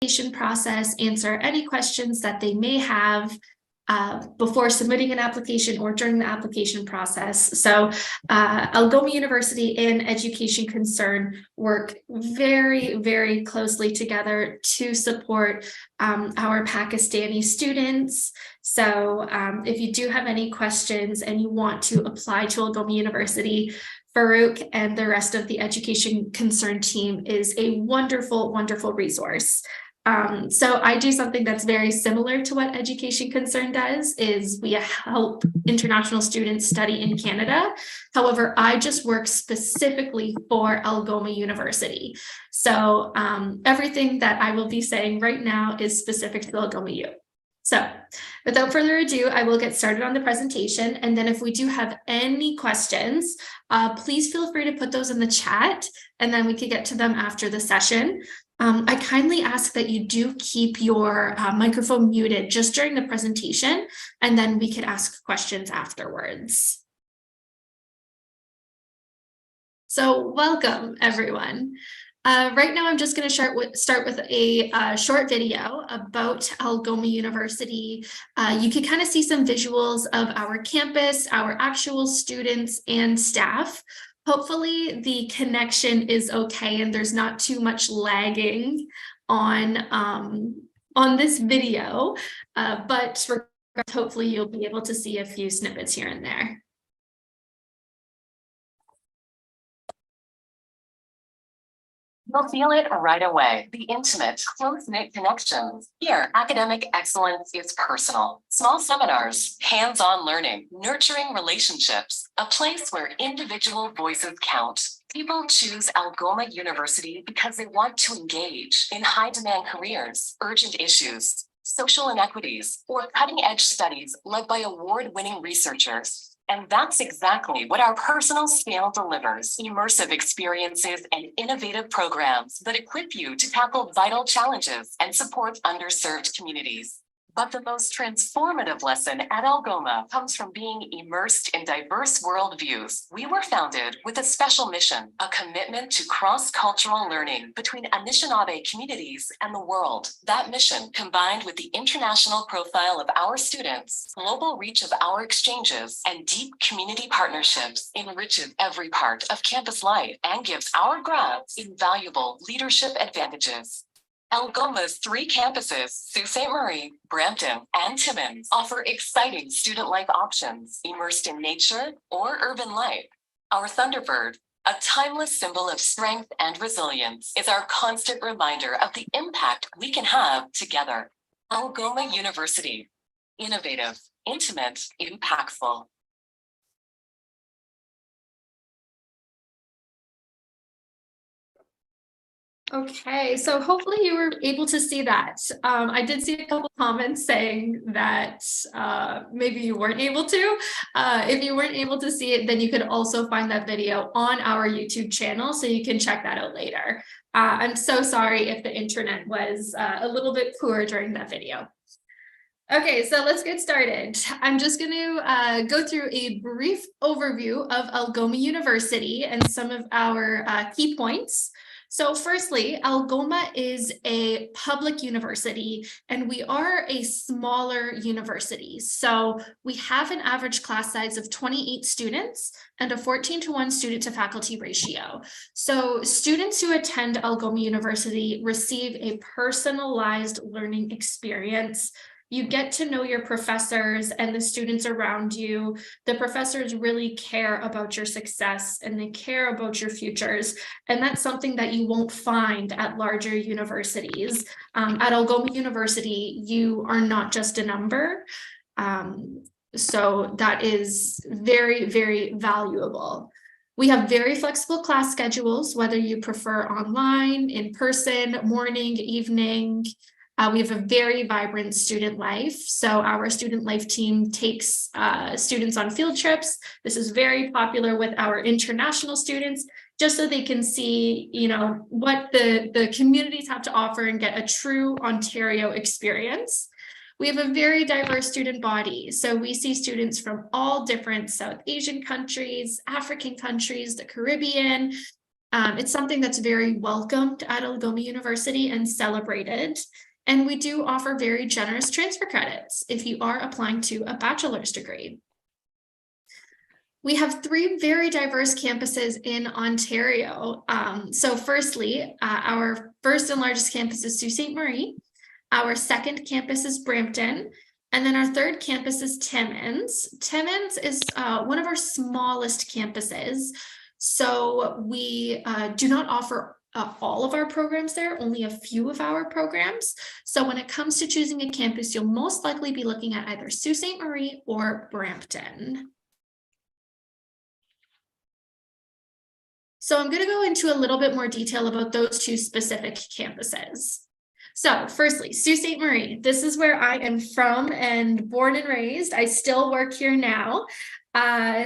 application process, answer any questions that they may have before submitting an application or during the application process. So Algoma University and Education Concern work very, very closely together to support our Pakistani students. So if you do have any questions and you want to apply to Algoma University, Farouk and the rest of the Education Concern team is a wonderful, wonderful resource. So I do something that's very similar to what Education Concern does, is we help international students study in Canada. However, I just work specifically for Algoma University. So everything that I will be saying right now is specific to Algoma U. So without further ado, I will get started on the presentation. And then if we do have any questions, please feel free to put those in the chat, and then we could get to them after the session. I kindly ask that you do keep your microphone muted just during the presentation, and then we could ask questions afterwards. So welcome, everyone. Right now, I'm just going to start with a short video about Algoma University. You can kind of see some visuals of our campus, our actual students and staff. Hopefully the connection is okay and there's not too much lagging on this video, but hopefully you'll be able to see a few snippets here and there. You'll feel it right away. The intimate, close-knit connections. Here, academic excellence is personal. Small seminars, hands-on learning, nurturing relationships, a place where individual voices count. People choose Algoma University because they want to engage in high-demand careers, urgent issues, social inequities, or cutting-edge studies led by award-winning researchers. And that's exactly what our personal scale delivers: immersive experiences and innovative programs that equip you to tackle vital challenges and support underserved communities. But the most transformative lesson at Algoma comes from being immersed in diverse worldviews. We were founded with a special mission, a commitment to cross-cultural learning between Anishinaabe communities and the world. That mission, combined with the international profile of our students, global reach of our exchanges, and deep community partnerships, enriches every part of campus life and gives our grads invaluable leadership advantages. Algoma's 3 campuses, Sault Ste. Marie, Brampton, and Timmins, offer exciting student life options, immersed in nature or urban life. Our Thunderbird, a timeless symbol of strength and resilience, is our constant reminder of the impact we can have together. Algoma University, innovative, intimate, impactful. Okay, so hopefully you were able to see that. I did see a couple comments saying that maybe you weren't able to. If you weren't able to see it, then you could also find that video on our YouTube channel, so you can check that out later. I'm so sorry if the internet was a little bit poor during that video. Okay, so let's get started. I'm just going to go through a brief overview of Algoma University and some of our key points. So firstly, Algoma is a public university, and we are a smaller university. So we have an average class size of 28 students and a 14:1 student to faculty ratio. So students who attend Algoma University receive a personalized learning experience. You get to know your professors and the students around you. The professors really care about your success and they care about your futures. And that's something that you won't find at larger universities. At Algoma University, you are not just a number. So that is very, very valuable. We have very flexible class schedules, whether you prefer online, in person, morning, evening. We have a very vibrant student life. So our student life team takes students on field trips. This is very popular with our international students, just so they can see, you know, what the communities have to offer and get a true Ontario experience. We have a very diverse student body. So we see students from all different South Asian countries, African countries, the Caribbean. It's something that's very welcomed at Algoma University and celebrated. And we do offer very generous transfer credits if you are applying to a bachelor's degree. We have 3 very diverse campuses in Ontario. So firstly, our first and largest campus is Sault Ste. Marie. Our second campus is Brampton. And then our third campus is Timmins. Timmins is one of our smallest campuses. So we do not offer all of our programs there, only a few of our programs. So when it comes to choosing a campus, you'll most likely be looking at either Sault Ste. Marie or Brampton. So I'm going to go into a little bit more detail about those 2 specific campuses. So firstly, Sault Ste. Marie, this is where I am from and born and raised. I still work here now.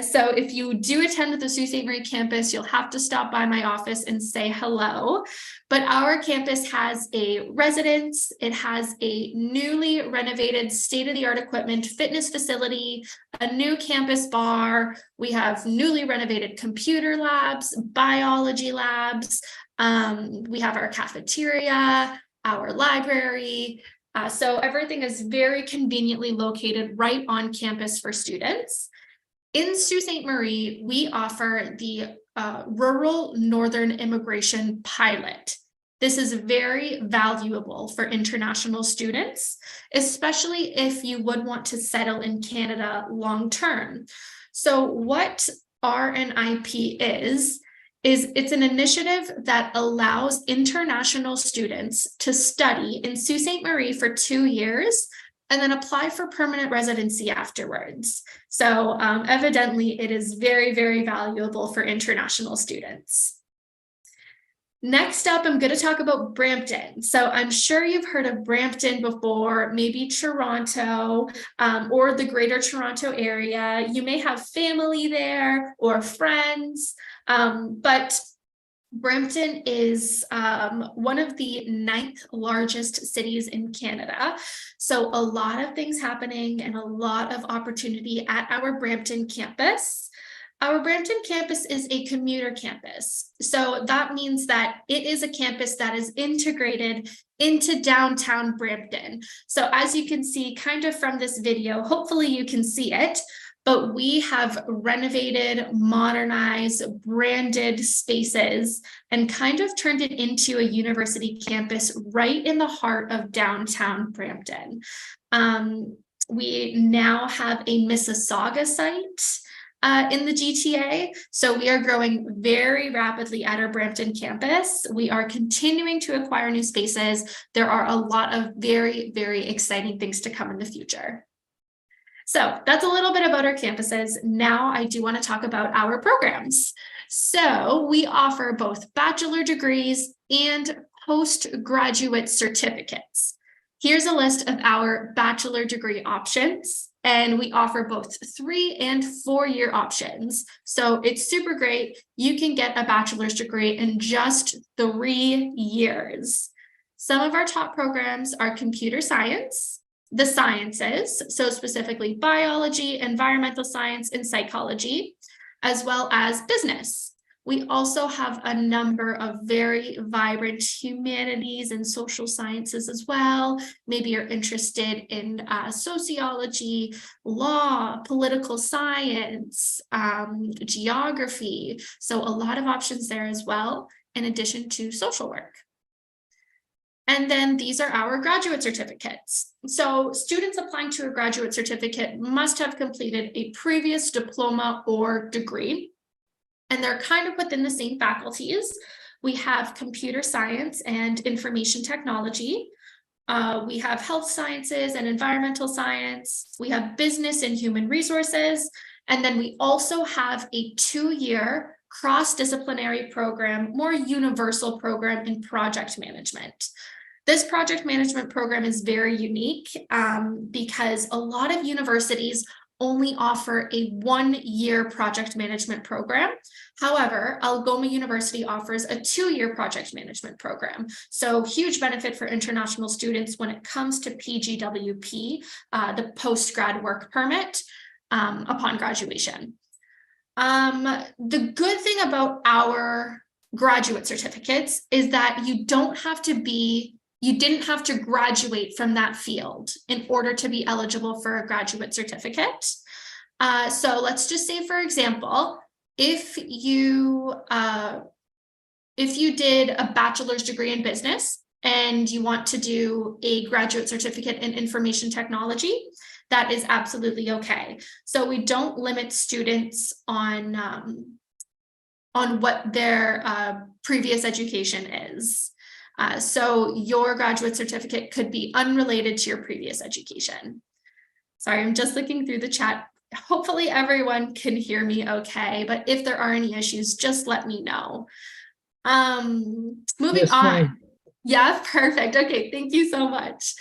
So if you do attend the Sault Ste. Marie campus, you'll have to stop by my office and say hello. But our campus has a residence. It has a newly renovated state-of-the-art equipment fitness facility, a new campus bar. We have newly renovated computer labs, biology labs. We have our cafeteria, our library. So everything is very conveniently located right on campus for students. In Sault Ste. Marie, we offer the Rural Northern Immigration Pilot. This is very valuable for international students, especially if you would want to settle in Canada long-term. So what RNIP is it's an initiative that allows international students to study in Sault Ste. Marie for 2 years and then apply for permanent residency afterwards. So evidently it is very, very valuable for international students. Next up, I'm going to talk about Brampton. So I'm sure you've heard of Brampton before, maybe Toronto or the Greater Toronto area. You may have family there or friends, but Brampton is one of the 9th largest cities in Canada. So a lot of things happening and a lot of opportunity at our Brampton campus. Our Brampton campus is a commuter campus. So that means that it is a campus that is integrated into downtown Brampton. So as you can see kind of from this video, hopefully you can see it, but we have renovated, modernized, branded spaces and kind of turned it into a university campus right in the heart of downtown Brampton. We now have a Mississauga site in the GTA. So we are growing very rapidly at our Brampton campus. We are continuing to acquire new spaces. There are a lot of very, very exciting things to come in the future. So that's a little bit about our campuses. Now I do want to talk about our programs. So we offer both bachelor degrees and postgraduate certificates. Here's a list of our bachelor degree options. And we offer both 3- and 4-year options. So it's super great. You can get a bachelor's degree in just 3 years. Some of our top programs are computer science, the sciences, so specifically biology, environmental science, and psychology, as well as business. We also have a number of very vibrant humanities and social sciences as well. Maybe you're interested in sociology, law, political science, geography. So a lot of options there as well, in addition to social work. And then these are our graduate certificates. So students applying to a graduate certificate must have completed a previous diploma or degree. And they're kind of within the same faculties. We have computer science and information technology. We have health sciences and environmental science. We have business and human resources. And then we also have a 2-year cross-disciplinary program, more universal program in project management. This project management program is very unique because a lot of universities only offer a 1-year project management program. However, Algoma University offers a 2-year project management program. So huge benefit for international students when it comes to PGWP, the post-grad work permit upon graduation. The good thing about our graduate certificates is that you didn't have to graduate from that field in order to be eligible for a graduate certificate. So let's just say, for example, if you did a bachelor's degree in business and you want to do a graduate certificate in information technology, that is absolutely okay. So we don't limit students on what their previous education is. So your graduate certificate could be unrelated to your previous education. Sorry, I'm just looking through the chat. Hopefully everyone can hear me okay, but if there are any issues, just let me know. Moving on. Fine. Yeah, perfect. Okay, thank you so much.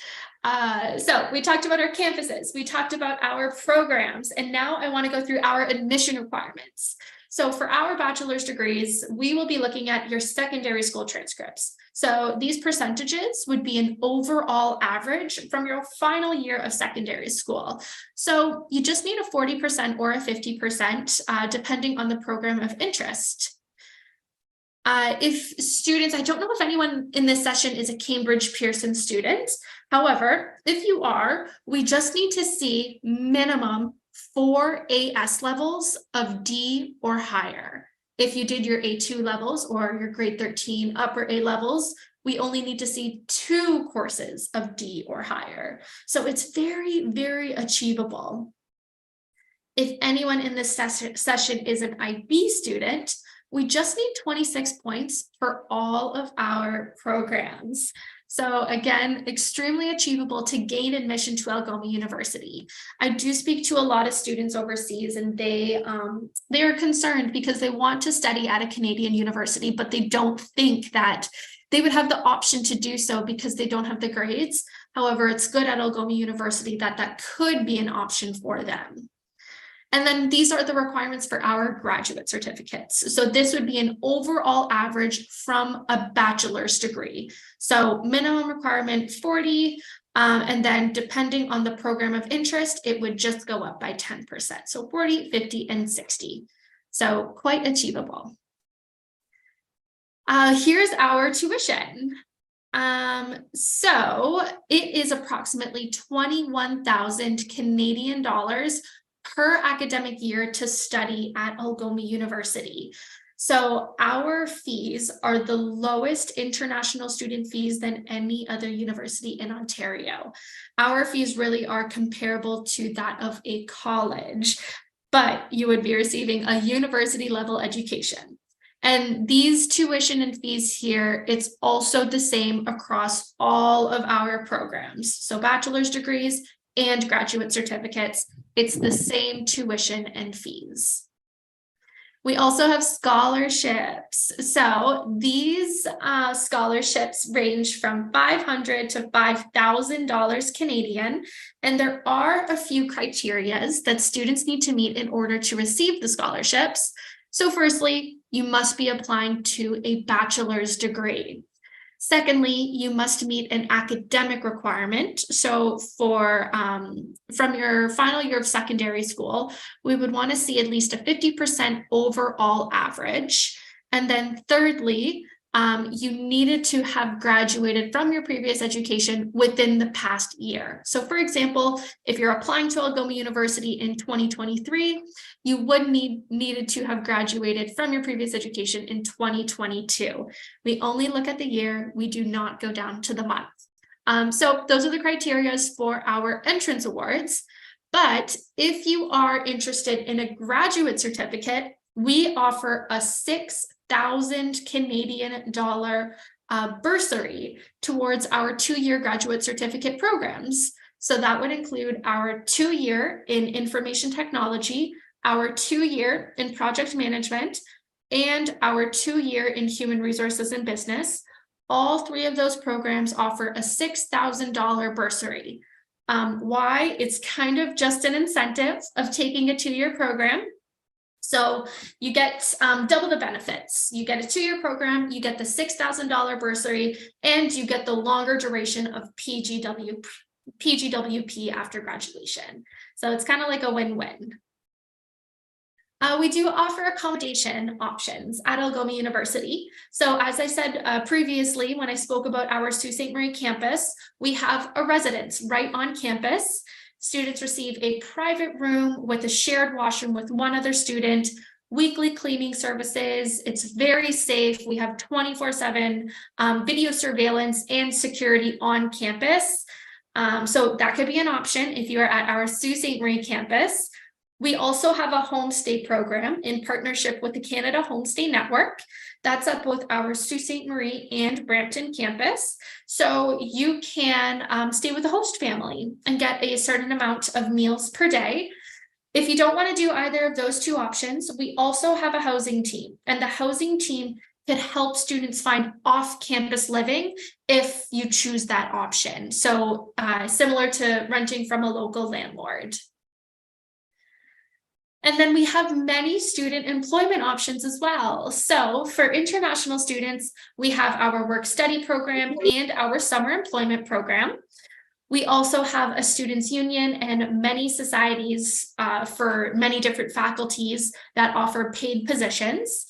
So we talked about our campuses, we talked about our programs, and now I want to go through our admission requirements. So for our bachelor's degrees, we will be looking at your secondary school transcripts. So these percentages would be an overall average from your final year of secondary school. So you just need a 40% or a 50%, depending on the program of interest. If students, I don't know if anyone in this session is a Cambridge Pearson student. However, if you are, we just need to see minimum 4 AS levels of D or higher. If you did your A2 levels or your grade 13 upper A levels, we only need to see 2 courses of D or higher. So it's very, very achievable. If anyone in this session is an IB student, we just need 26 points for all of our programs. So again, extremely achievable to gain admission to Algoma University. I do speak to a lot of students overseas, and they are concerned because they want to study at a Canadian university, but they don't think that they would have the option to do so because they don't have the grades. However, it's good at Algoma University that that could be an option for them. And then these are the requirements for our graduate certificates. So this would be an overall average from a bachelor's degree. So minimum requirement 40, and then depending on the program of interest, it would just go up by 10%. So 40, 50, and 60. So quite achievable. Here's our tuition. So it is approximately 21,000 Canadian dollars per academic year to study at Algoma University. So our fees are the lowest international student fees than any other university in Ontario. Our fees really are comparable to that of a college, but you would be receiving a university level education. And these tuition and fees here, it's also the same across all of our programs. So bachelor's degrees and graduate certificates, it's the same tuition and fees. We also have scholarships. So these scholarships range from $500 to $5,000 Canadian, and there are a few criterias that students need to meet in order to receive the scholarships. So firstly, you must be applying to a bachelor's degree. Secondly, you must meet an academic requirement. So from your final year of secondary school, we would want to see at least a 50% overall average. And then thirdly, you needed to have graduated from your previous education within the past year. So for example, if you're applying to Algoma University in 2023, you would needed to have graduated from your previous education in 2022. We only look at the year, we do not go down to the month. So those are the criteria for our entrance awards. But if you are interested in a graduate certificate, we offer a $6,000 Canadian dollar bursary towards our 2-year graduate certificate programs. So that would include our 2-year in information technology, our 2-year in project management, and our 2-year in human resources and business. All 3 of those programs offer a $6,000 bursary. Why? It's kind of just an incentive of taking a 2-year program. So you get double the benefits. You get a 2-year program, you get the $6,000 bursary, and you get the longer duration of PGWP after graduation. So it's kind of like a win-win. We do offer accommodation options at Algoma University. So as I said previously, when I spoke about our Sault Ste. Marie campus, we have a residence right on campus. Students receive a private room with a shared washroom with one other student, weekly cleaning services. It's very safe. We have 24/7 video surveillance and security on campus. So that could be an option if you are at our Sault Ste. Marie campus. We also have a homestay program in partnership with the Canada Homestay Network. That's at both our Sault Ste. Marie and Brampton campus. So you can stay with a host family and get a certain amount of meals per day. If you don't want to do either of those two options, we also have a housing team, and the housing team could help students find off-campus living if you choose that option. So similar to renting from a local landlord. And then we have many student employment options as well. So for international students, we have our work-study program and our summer employment program. We also have a students' union and many societies for many different faculties that offer paid positions.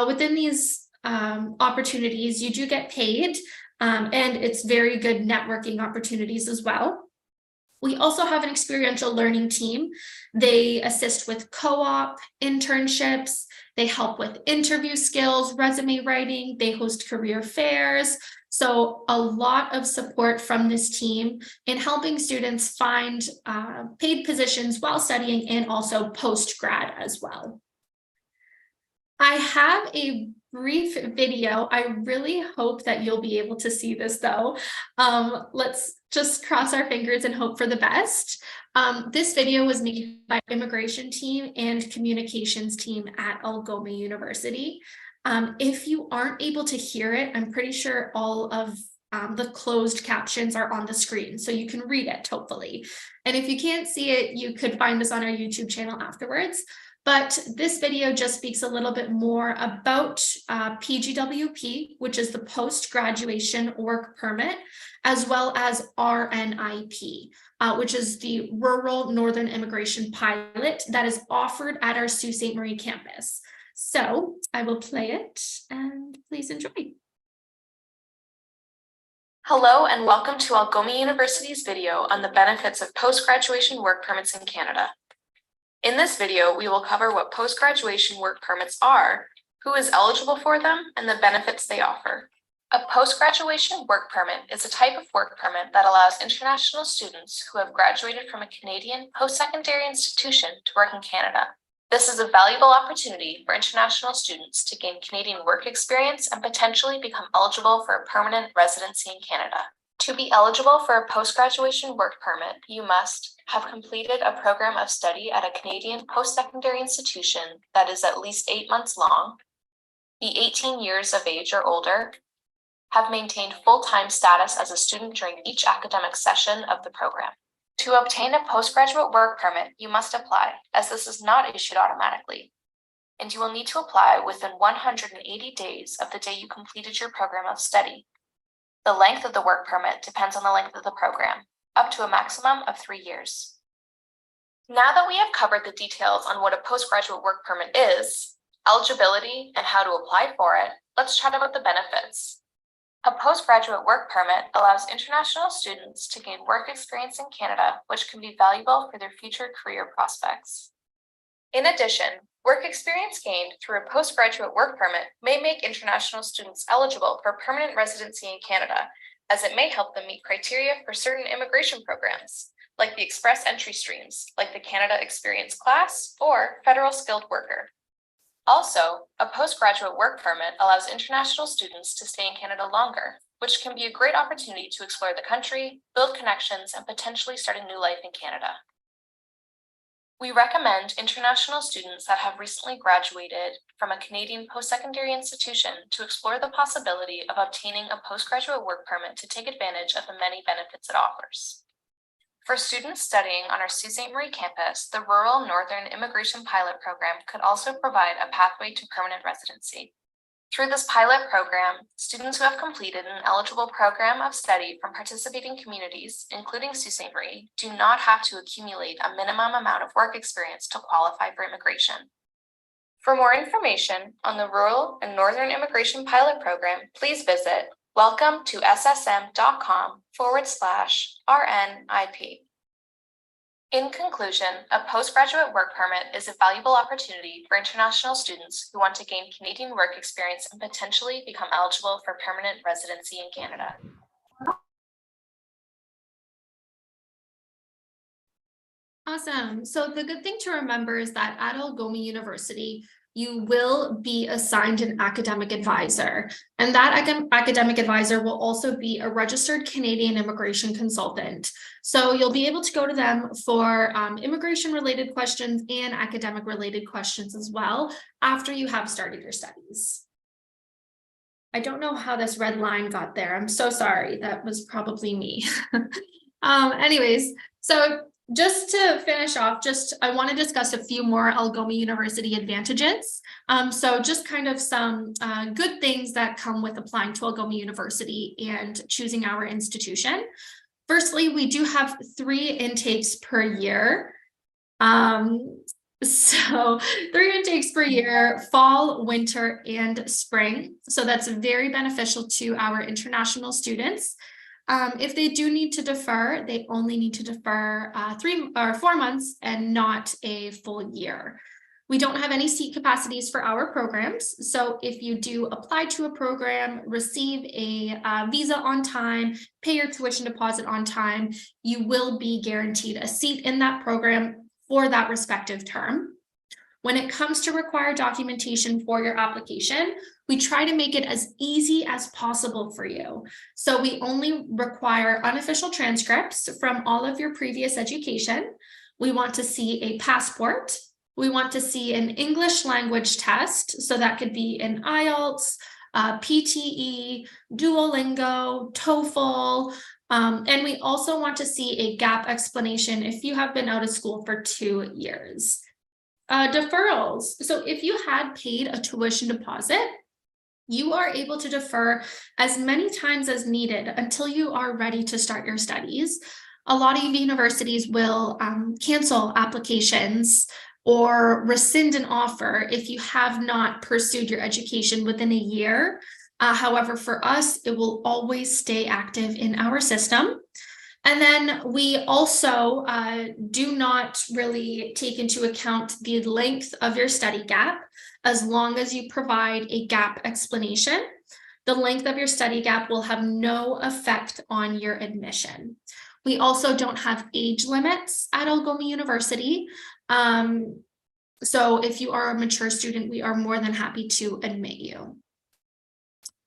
Within these opportunities, you do get paid, and it's very good networking opportunities as well. We also have an experiential learning team. They assist with co-op, internships, they help with interview skills, resume writing, they host career fairs. So a lot of support from this team in helping students find paid positions while studying and also post-grad as well. I have a brief video. I really hope that you'll be able to see this though. Let's just cross our fingers and hope for the best. This video was made by immigration team and communications team at Algoma University. If you aren't able to hear it, I'm pretty sure all of the closed captions are on the screen, so you can read it, hopefully. And if you can't see it, you could find us on our YouTube channel afterwards. But this video just speaks a little bit more about PGWP, which is the post-graduation work permit, as well as RNIP, which is the Rural Northern Immigration Pilot that is offered at our Sault Ste. Marie campus. So I will play it and please enjoy. Hello and welcome to Algoma University's video on the benefits of post-graduation work permits in Canada. In this video, we will cover what post-graduation work permits are, who is eligible for them, and the benefits they offer. A post-graduation work permit is a type of work permit that allows international students who have graduated from a Canadian post-secondary institution to work in Canada. This is a valuable opportunity for international students to gain Canadian work experience and potentially become eligible for a permanent residency in Canada. To be eligible for a post-graduation work permit, you must have completed a program of study at a Canadian post-secondary institution that is at least 8 months long, be 18 years of age or older, have maintained full-time status as a student during each academic session of the program. To obtain a postgraduate work permit, you must apply, as this is not issued automatically, and you will need to apply within 180 days of the day you completed your program of study. The length of the work permit depends on the length of the program, up to a maximum of 3 years. Now that we have covered the details on what a postgraduate work permit is, eligibility, and how to apply for it, let's chat about the benefits. A postgraduate work permit allows international students to gain work experience in Canada, which can be valuable for their future career prospects. In addition, work experience gained through a postgraduate work permit may make international students eligible for permanent residency in Canada, as it may help them meet criteria for certain immigration programs, like the express entry streams, like the Canada Experience Class or Federal Skilled Worker. Also, a postgraduate work permit allows international students to stay in Canada longer, which can be a great opportunity to explore the country, build connections, and potentially start a new life in Canada. We recommend international students that have recently graduated from a Canadian post-secondary institution to explore the possibility of obtaining a postgraduate work permit to take advantage of the many benefits it offers. For students studying on our Sault Ste. Marie campus, the Rural Northern Immigration Pilot Program could also provide a pathway to permanent residency. Through this pilot program, students who have completed an eligible program of study from participating communities, including Sault Ste. Marie, do not have to accumulate a minimum amount of work experience to qualify for immigration. For more information on the Rural and Northern Immigration Pilot Program, please visit welcome-to ssm.com/RNIP. In conclusion, a postgraduate work permit is a valuable opportunity for international students who want to gain Canadian work experience and potentially become eligible for permanent residency in Canada. Awesome. So the good thing to remember is that at Algoma University, you will be assigned an academic advisor, and that academic advisor will also be a registered Canadian immigration consultant. So you'll be able to go to them for immigration related questions and academic related questions as well after you have started your studies. I don't know how this red line got there. I'm so sorry. That was probably me. Anyways, so just to finish off, I want to discuss a few more Algoma University advantages. So just kind of some good things that come with applying to Algoma University and choosing our institution. Firstly, we do have 3 intakes per year. So 3 intakes per year, fall, winter, and spring. So that's very beneficial to our international students. If they do need to defer, they only need to defer 3 or 4 months and not a full year. We don't have any seat capacities for our programs. So if you do apply to a program, receive a visa on time, pay your tuition deposit on time, you will be guaranteed a seat in that program for that respective term. When it comes to required documentation for your application, we try to make it as easy as possible for you. So we only require unofficial transcripts from all of your previous education. We want to see a passport. We want to see an English language test. So that could be an IELTS, PTE, Duolingo, TOEFL, and we also want to see a gap explanation if you have been out of school for 2 years. Deferrals. So if you had paid a tuition deposit, you are able to defer as many times as needed until you are ready to start your studies. A lot of universities will cancel applications or rescind an offer if you have not pursued your education within a year. However, for us, it will always stay active in our system. And then we also do not really take into account the length of your study gap as long as you provide a gap explanation. The length of your study gap will have no effect on your admission. We also don't have age limits at Algoma University. So if you are a mature student, we are more than happy to admit you.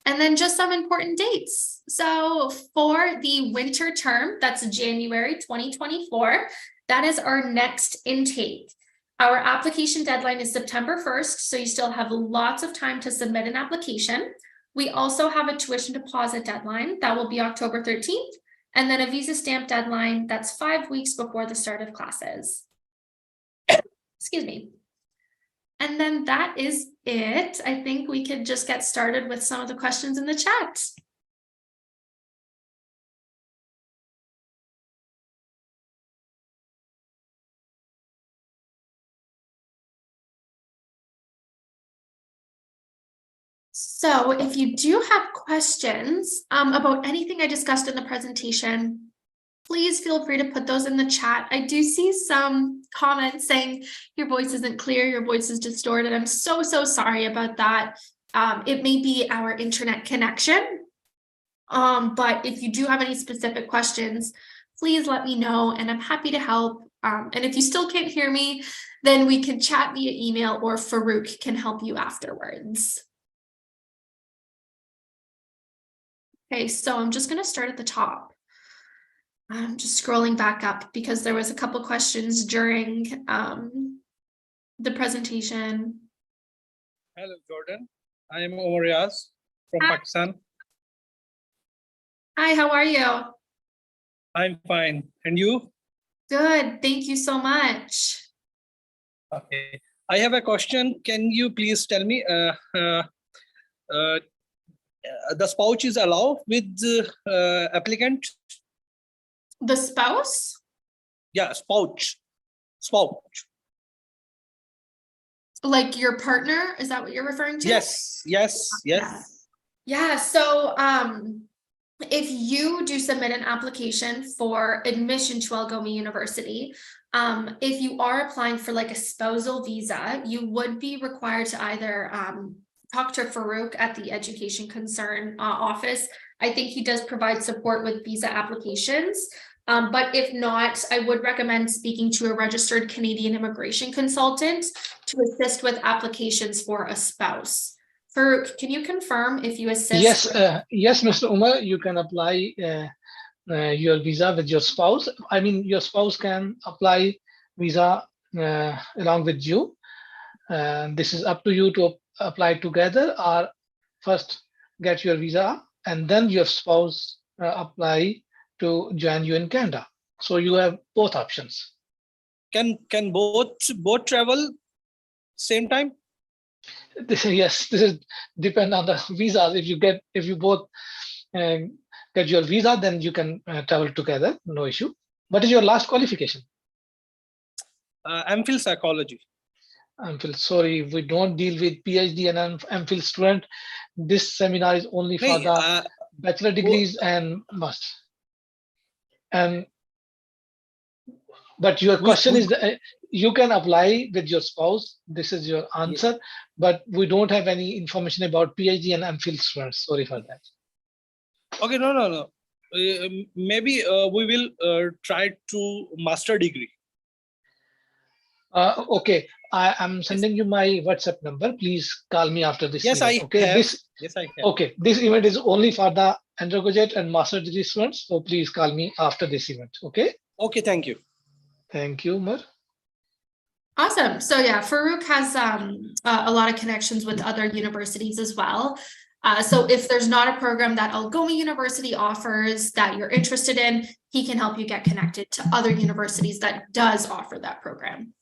And then just some important dates. So for the winter term, that's January 2024, that is our next intake. Our application deadline is September 1st, so you still have lots of time to submit an application. We also have a tuition deposit deadline, that will be October 13th, and then a visa stamp deadline, that's 5 weeks before the start of classes. Excuse me. And then that is it. I think we could just get started with some of the questions in the chat. So if you do have questions about anything I discussed in the presentation, please feel free to put those in the chat. I do see some comments saying your voice isn't clear, your voice is distorted. I'm so sorry about that. It may be our internet connection, but if you do have any specific questions, please let me know and I'm happy to help. And if you still can't hear me, then we can chat via email or Farouk can help you afterwards. Okay, so I'm just going to start at the top. I'm just scrolling back up because there was a couple questions during the presentation. Hello, Jordan. I am Riaz from Pakistan. Hi, how are you? I'm fine. And you? Good, thank you so much. Okay. I have a question. Can you please tell me the spouse is allowed with applicant? The spouse? Yeah, spouse. Like your partner, is that what you're referring to? Yes, yes, yes. Yeah, so if you do submit an application for admission to Algoma University, if you are applying for like a spousal visa, you would be required to either talk to Farouk at the Education Concern office. I think he does provide support with visa applications. But if not, I would recommend speaking to a registered Canadian immigration consultant to assist with applications for a spouse. Farouk, can you confirm if you assist? Yes, Mr. Umar, you can apply your visa with your spouse. I mean, your spouse can apply visa along with you. This is up to you to apply together, or first get your visa and then your spouse apply to join you in Canada. So you have both options. Can both travel same time? Yes, this is depend on the visas. If you both get your visa, then you can travel together, no issue. What is your last qualification? MPhil psychology. MPhil, sorry, we don't deal with PhD and MPhil student. This seminar is only for the bachelor degrees and master. But your question is that you can apply with your spouse. This is your answer, but we don't have any information about PhD and MPhil students. Sorry for that. Okay, no. Maybe we will try to master degree. Okay, I am sending you my WhatsApp number. Please call me after this. Yes, event, I have. This, yes, I have. okay, this event is only for the undergraduate and master degree students. So please call me after this event. Okay. Okay, thank you. Thank you, Umar. Awesome. So yeah, Farouk has a lot of connections with other universities as well. So if there's not a program that Algoma University offers that you're interested in, he can help you get connected to other universities that does offer that program.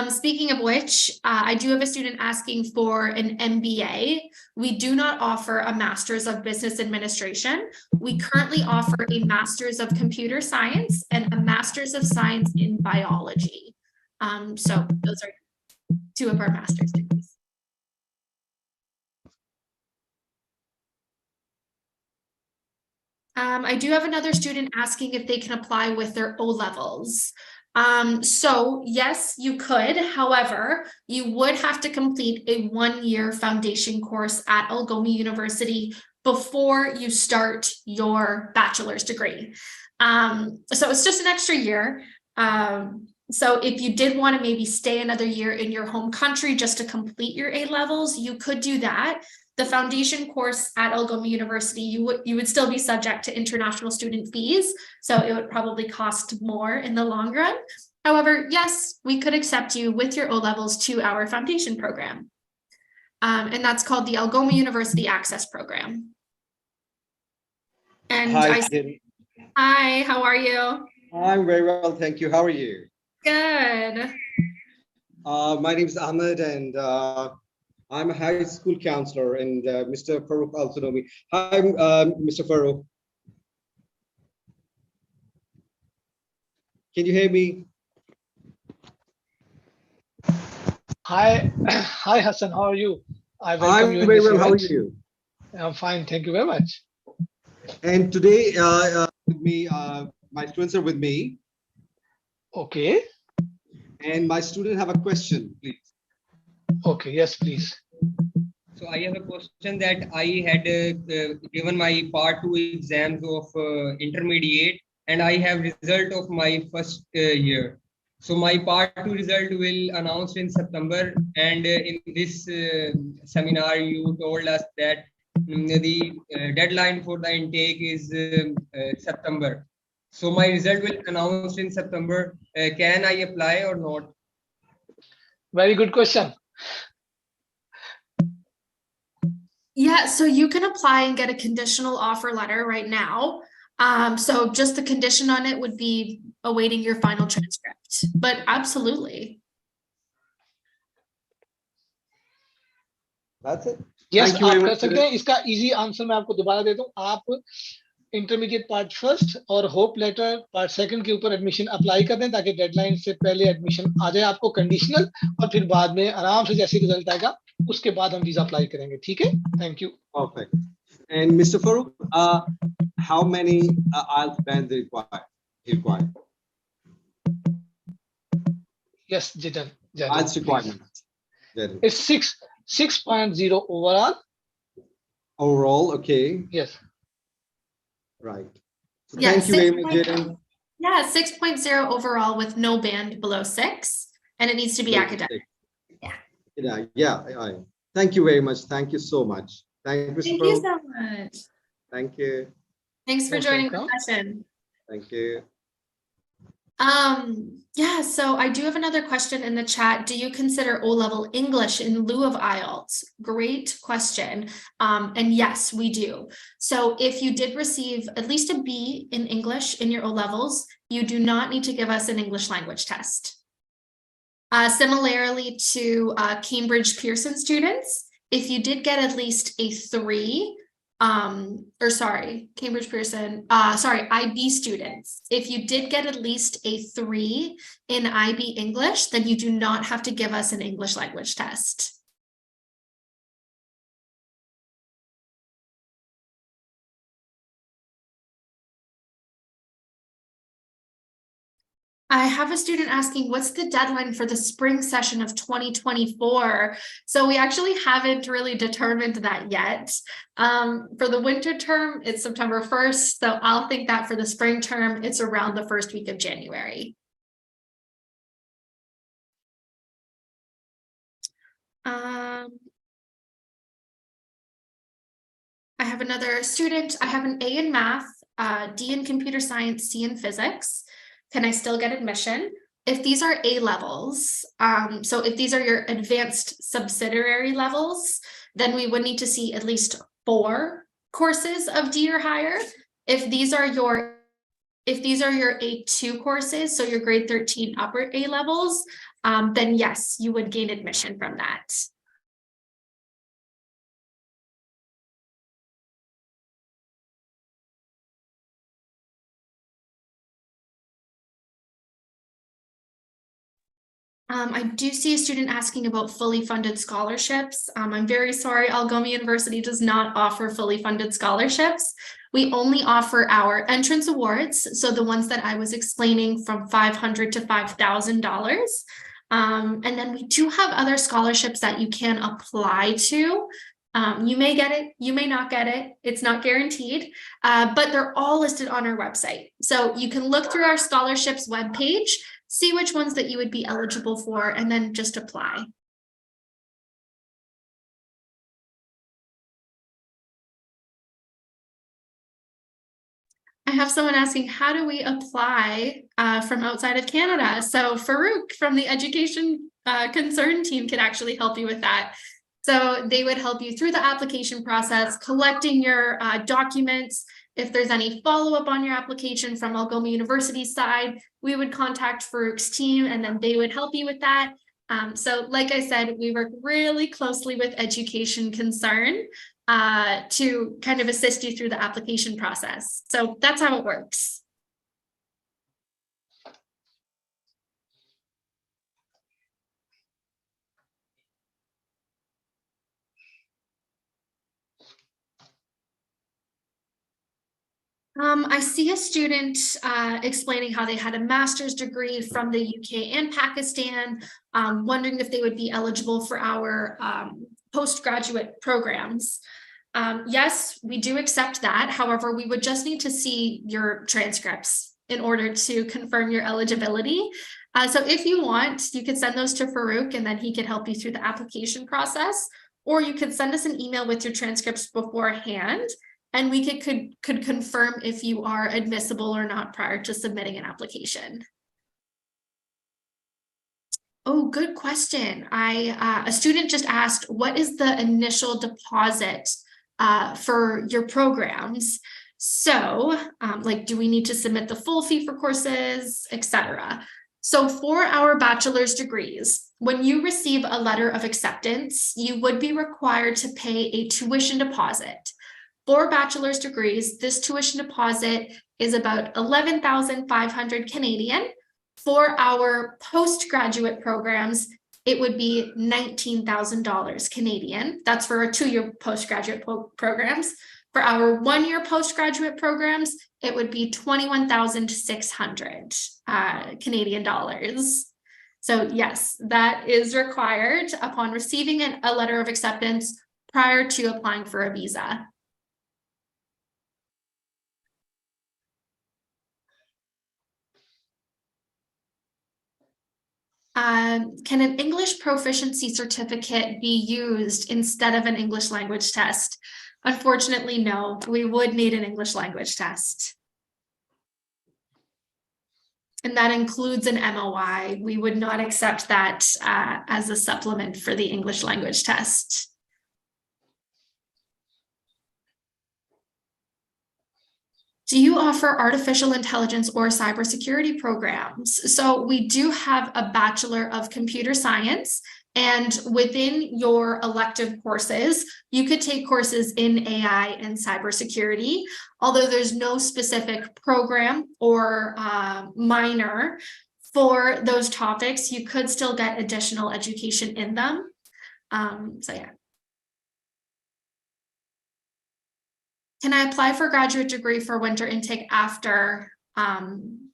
Speaking of which, I do have a student asking for an MBA. We do not offer a Master's of Business Administration. We currently offer a Master's of Computer Science and a Master's of Science in Biology. So those are two of our master's degrees. I do have another student asking if they can apply with their O-levels. So yes, you could. However, you would have to complete a 1-year foundation course at Algoma University before you start your bachelor's degree. So it's just an extra year. So if you did want to maybe stay another year in your home country just to complete your A-levels, you could do that. The foundation course at Algoma University, you would still be subject to international student fees, so it would probably cost more in the long run. However, yes, we could accept you with your O-levels to our foundation program. And that's called the Algoma University Access Program. And hi, how are you? I'm very well, thank you. How are you? Good. My name is Ahmed, and I'm a high school counselor, and Mr. Farouk also know me. Hi, Mr. Farouk. Can you hear me? Hi, hi Hassan. How are you? I'm very well. How are you? I'm fine. Thank you very much. And today, with me, my students are with me. Okay. And my student have a question, please. Okay. Yes, please. So I have a question that I had given my part 2 exams of intermediate, and I have result of my first year. So my part 2 result will announce in September, and in this seminar you told us that the deadline for the intake is September. So my result will announce in September. Can I apply or not? Very good question. Yeah, so you can apply and get a conditional offer letter right now. So just the condition on it would be awaiting your final transcript, but absolutely. That's it. Yes, Thank you आप very कर much. सकते हैं. इसका easy answer मैं आपको दोबारा देता हूँ. आप इंटरमीडिएट पार्ट फर्स्ट और होप लेटर पार्ट सेकंड के ऊपर एडमिशन अप्लाई कर दें ताकि डेडलाइन से पहले एडमिशन आ जाए आपको कंडीशनल, और फिर बाद में आराम से जैसे रिजल्ट आएगा उसके बाद हम वीजा अप्लाई करेंगे। ठीक है, thank you. Perfect. And Mr. Farooq, how many IELTS bands required? Yes, Jitan. IELTS requirements. It's 6.0 overall. Overall, okay. Yes. Right. So Yeah, thank you very much, 6.0. Jaden. Yeah, 6.0 overall with no band below 6, and it needs to be academic. Yeah. Thank you very much. Thank you so much. Thank you, Mr. Thank you Farooq. so much. Thank you. Thanks for Most joining the welcome. session. Thank you. Yeah, so I do have another question in the chat. Do you consider O-level English in lieu of IELTS? Great question. And yes, we do. So if you did receive at least a B in English in your O-levels, you do not need to give us an English language test. Similarly to Cambridge Pearson students, if you did get at least a 3, Cambridge Pearson, IB students, if you did get at least a 3 in IB English, then you do not have to give us an English language test. I have a student asking, what's the deadline for the spring session of 2024? So we actually haven't really determined that yet. For the winter term, it's September 1st. So I'll think that for the spring term, it's around the first week of January. I have another student. I have an A in math, D in computer science, C in physics. Can I still get admission? If these are A levels, so if these are your advanced subsidiary levels, then we would need to see at least 4 courses of D or higher. If these are your A2 courses, so your grade 13 upper A levels, then yes, you would gain admission from that. I do see a student asking about fully funded scholarships. I'm very sorry, Algoma University does not offer fully funded scholarships. We only offer our entrance awards, so the ones that I was explaining from $500 to $5,000. And then we do have other scholarships that you can apply to. You may get it, you may not get it. It's not guaranteed, but they're all listed on our website. So you can look through our scholarships webpage, see which ones that you would be eligible for, and then just apply. I have someone asking, how do we apply from outside of Canada? So Farooq from the education concern team could actually help you with that. So they would help you through the application process, collecting your documents. If there's any follow-up on your application from Algoma University's side, we would contact Farooq's team and then they would help you with that. So like I said, we work really closely with Education Concern to kind of assist you through the application process. So that's how it works. I see a student explaining how they had a master's degree from the UK and Pakistan, wondering if they would be eligible for our postgraduate programs. Yes, we do accept that. However, we would just need to see your transcripts in order to confirm your eligibility. So if you want, you could send those to Farooq and then he could help you through the application process, or you could send us an email with your transcripts beforehand, and we could confirm if you are admissible or not prior to submitting an application. Oh, good question. A student just asked, what is the initial deposit for your programs? So like, do we need to submit the full fee for courses, etc.? So for our bachelor's degrees, when you receive a letter of acceptance, you would be required to pay a tuition deposit. For bachelor's degrees, this tuition deposit is about 11,500 Canadian. For our postgraduate programs, it would be $19,000 Canadian. That's for our 2-year postgraduate programs. For our 1-year postgraduate programs, it would be 21,600 Canadian dollars. So yes, that is required upon receiving a letter of acceptance prior to applying for a visa. Can an English proficiency certificate be used instead of an English language test? Unfortunately, no, we would need an English language test. And that includes an MOI. We would not accept that as a supplement for the English language test. Do you offer artificial intelligence or cybersecurity programs? So we do have a Bachelor of Computer Science, and within your elective courses, you could take courses in AI and cybersecurity. Although there's no specific program or minor for those topics, you could still get additional education in them. So yeah. Can I apply for a graduate degree for winter intake after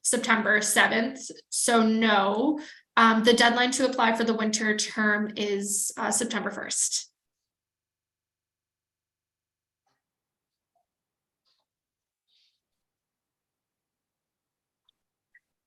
September 7th? So no, the deadline to apply for the winter term is September 1st.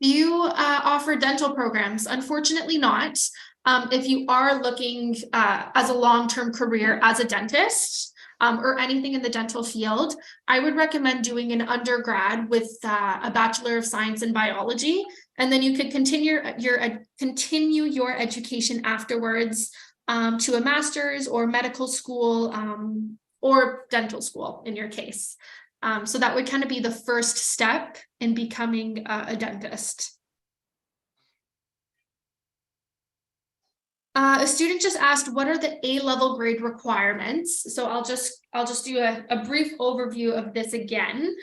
Do you offer dental programs? Unfortunately not. If you are looking as a long-term career as a dentist, or anything in the dental field, I would recommend doing an undergrad with a Bachelor of Science in Biology, and then you could continue your education afterwards to a master's or medical school or dental school in your case. So that would kind of be the first step in becoming a dentist. A student just asked, what are the A-level grade requirements? So I'll just do a brief overview of this again.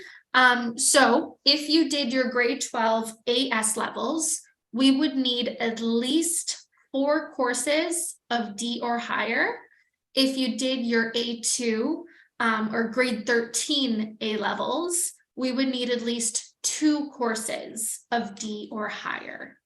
So if you did your grade 12 AS levels, we would need at least 4 courses of D or higher. If you did your A2 or grade 13 A levels, we would need at least 2 courses of D or higher.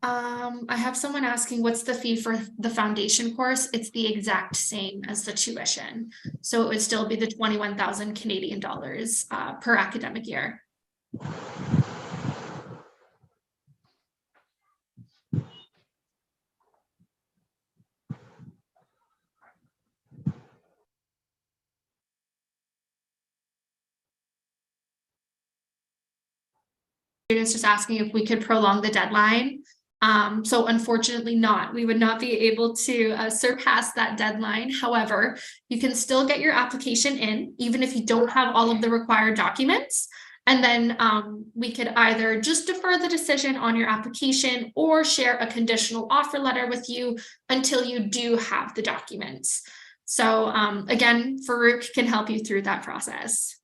I have someone asking, what's the fee for the foundation course? It's the exact same as the tuition. So it would still be the 21,000 Canadian dollars per academic year. Students just asking if we could prolong the deadline. So unfortunately not, we would not be able to surpass that deadline. However, you can still get your application in, even if you don't have all of the required documents. And then we could either just defer the decision on your application or share a conditional offer letter with you until you do have the documents. So again, Farouk can help you through that process.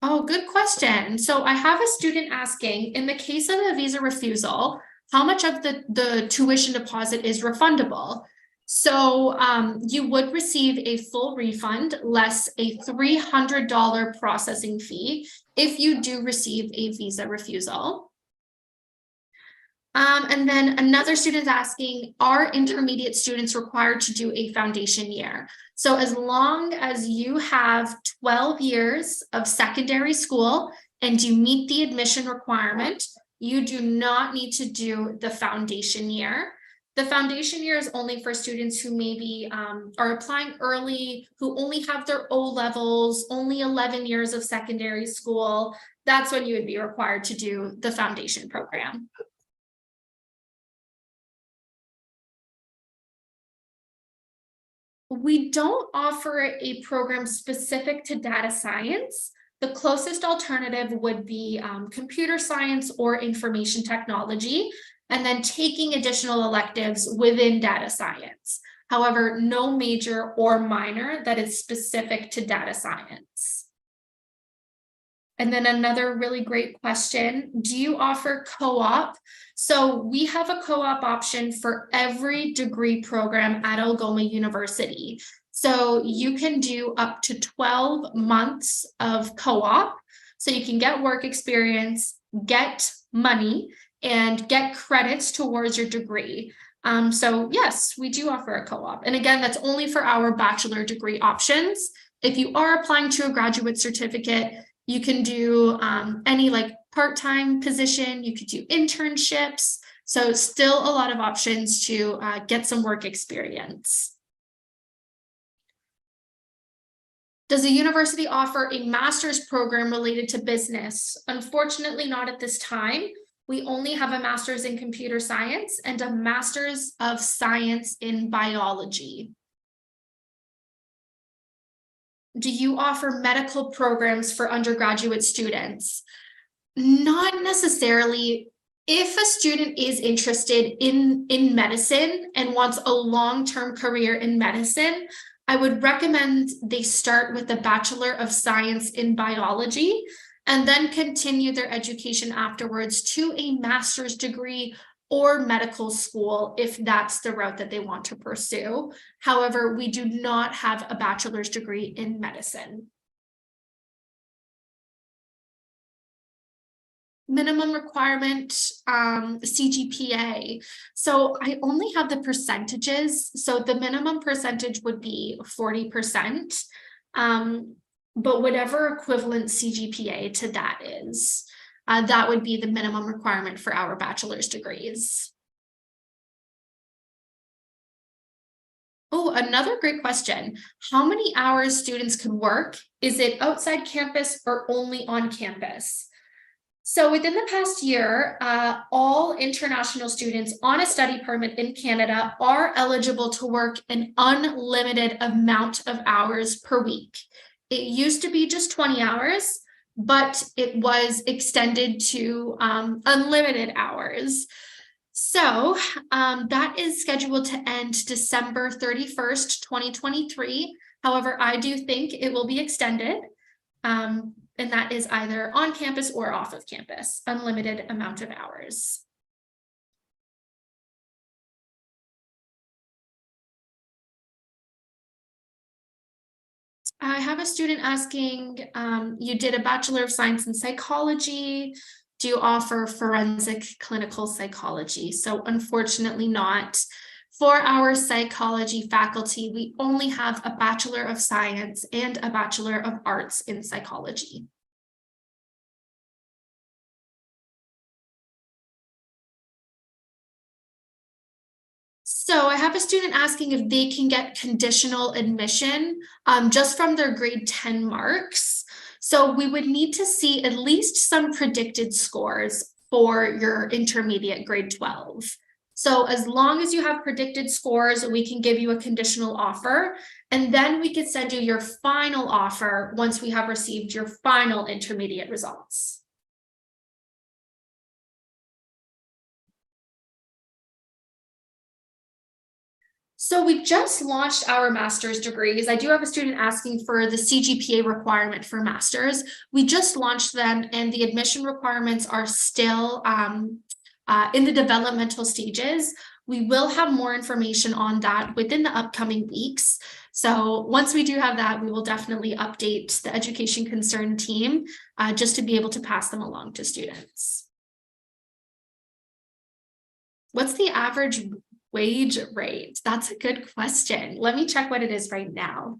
Oh, good question. So I have a student asking, in the case of a visa refusal, how much of the tuition deposit is refundable? So you would receive a full refund less a $300 processing fee if you do receive a visa refusal. And then another student is asking, are intermediate students required to do a foundation year? So as long as you have 12 years of secondary school and you meet the admission requirement, you do not need to do the foundation year. The foundation year is only for students who maybe are applying early, who only have their O levels, only 11 years of secondary school. That's when you would be required to do the foundation program. We don't offer a program specific to data science. The closest alternative would be computer science or information technology, and then taking additional electives within data science. However, no major or minor that is specific to data science. And then another really great question, do you offer co-op? So we have a co-op option for every degree program at Algoma University. So you can do up to 12 months of co-op. So you can get work experience, get money, and get credits towards your degree. So yes, we do offer a co-op. And again, that's only for our bachelor degree options. If you are applying to a graduate certificate, you can do any like part-time position, you could do internships. So still a lot of options to get some work experience. Does the university offer a master's program related to business? Unfortunately, not at this time. We only have a master's in computer science and a master's of science in biology. Do you offer medical programs for undergraduate students? Not necessarily. If a student is interested in medicine and wants a long-term career in medicine, I would recommend they start with a Bachelor of Science in Biology and then continue their education afterwards to a master's degree or medical school if that's the route that they want to pursue. However, we do not have a bachelor's degree in medicine. Minimum requirement, CGPA. So I only have the percentages. So the minimum percentage would be 40%, but whatever equivalent CGPA to that is. That would be the minimum requirement for our bachelor's degrees. Oh, another great question. How many hours students can work? Is it outside campus or only on campus? So within the past year, all international students on a study permit in Canada are eligible to work an unlimited amount of hours per week. It used to be just 20 hours. But it was extended to unlimited hours. So that is scheduled to end December 31st, 2023. However, I do think it will be extended. And that is either on campus or off of campus, unlimited amount of hours. I have a student asking, you did a Bachelor of Science in Psychology. Do you offer forensic clinical psychology? So unfortunately not. For our psychology faculty, we only have a Bachelor of Science and a Bachelor of Arts in Psychology. So I have a student asking if they can get conditional admission just from their grade 10 marks. So we would need to see at least some predicted scores for your intermediate grade 12. So as long as you have predicted scores, we can give you a conditional offer, and then we could send you your final offer once we have received your final intermediate results. So we just launched our master's degrees. I do have a student asking for the CGPA requirement for master's. We just launched them and the admission requirements are still in the developmental stages. We will have more information on that within the upcoming weeks. So once we do have that, we will definitely update the education concern team just to be able to pass them along to students. What's the average wage rate? That's a good question. Let me check what it is right now.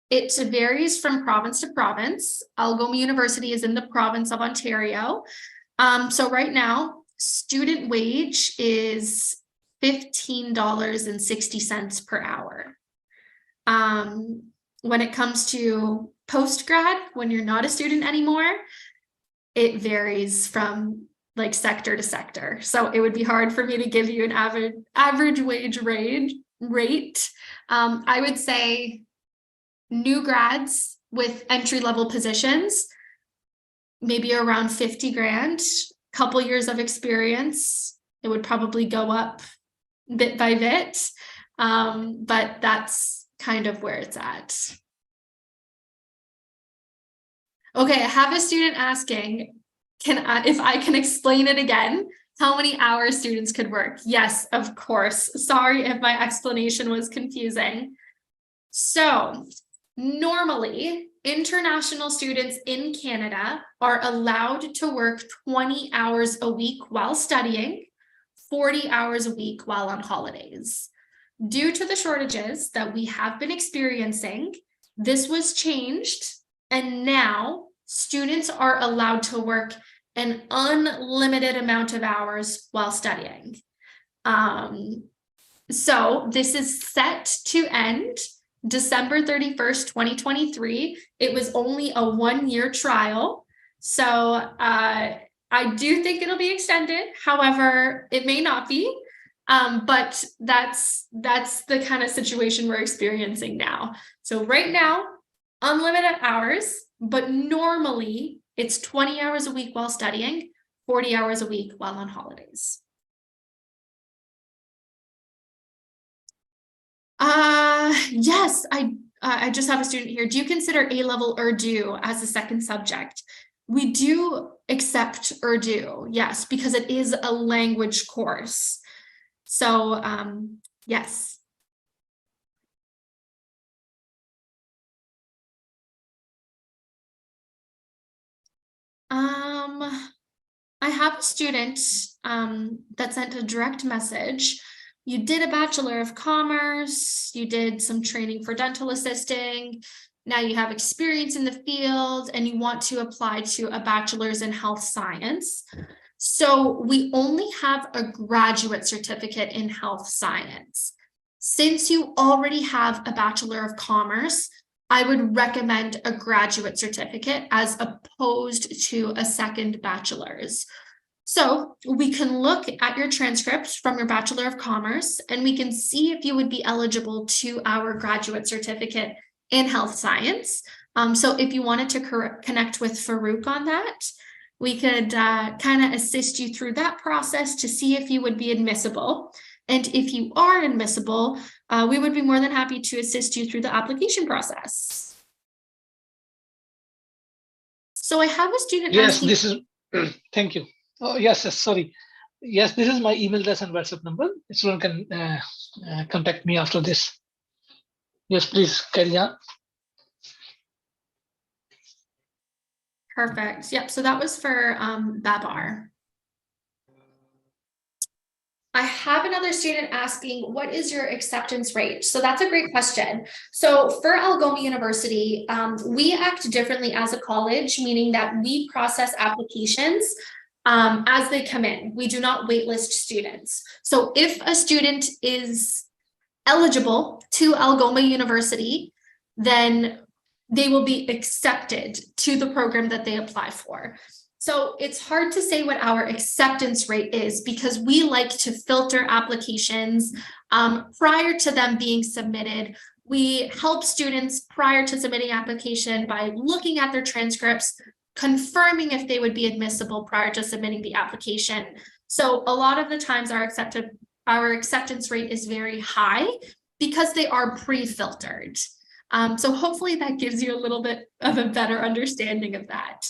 It varies from province to province. Algoma University is in the province of Ontario. So right now, student wage is $15.60 per hour. When it comes to post-grad, when you're not a student anymore, it varies from like sector to sector. So it would be hard for me to give you an average wage rate. I would say new grads with entry-level positions, maybe around 50 grand, couple years of experience, it would probably go up bit by bit. But that's kind of where it's at. Okay, I have a student asking, if I can explain it again, how many hours students could work? Yes, of course. Sorry if my explanation was confusing. So normally, international students in Canada are allowed to work 20 hours a week while studying, 40 hours a week while on holidays. Due to the shortages that we have been experiencing, this was changed, and now students are allowed to work an unlimited amount of hours while studying. So this is set to end December 31st, 2023. It was only a 1-year trial. So I do think it'll be extended. However, it may not be. But that's the kind of situation we're experiencing now. So right now, unlimited hours, but normally it's 20 hours a week while studying, 40 hours a week while on holidays. Yes, I just have a student here. Do you consider A-level Urdu as a second subject? We do accept Urdu, yes, because it is a language course. So, yes. I have a student that sent a direct message. You did a Bachelor of Commerce, you did some training for dental assisting, now you have experience in the field and you want to apply to a bachelor's in health science. So we only have a graduate certificate in health science. Since you already have a Bachelor of Commerce, I would recommend a graduate certificate as opposed to a second bachelor's. So we can look at your transcripts from your Bachelor of Commerce and we can see if you would be eligible to our graduate certificate in health science. So if you wanted to connect with Farouk on that, we could kind of assist you through that process to see if you would be admissible. And if you are admissible, we would be more than happy to assist you through the application process. So I have a student asking. Yes, this is, thank you. Oh, yes, sorry. Yes, this is my email address and WhatsApp number. Someone can contact me after this. Yes, please carry on. Perfect. Yep. So that was for Babar. I have another student asking, what is your acceptance rate? So that's a great question. So for Algoma University, we act differently as a college, meaning that we process applications as they come in. We do not waitlist students. So if a student is eligible to Algoma University, then they will be accepted to the program that they apply for. So it's hard to say what our acceptance rate is because we like to filter applications prior to them being submitted. We help students prior to submitting application by looking at their transcripts, confirming if they would be admissible prior to submitting the application. So a lot of the times our acceptance rate is very high because they are pre-filtered. So hopefully that gives you a little bit of a better understanding of that.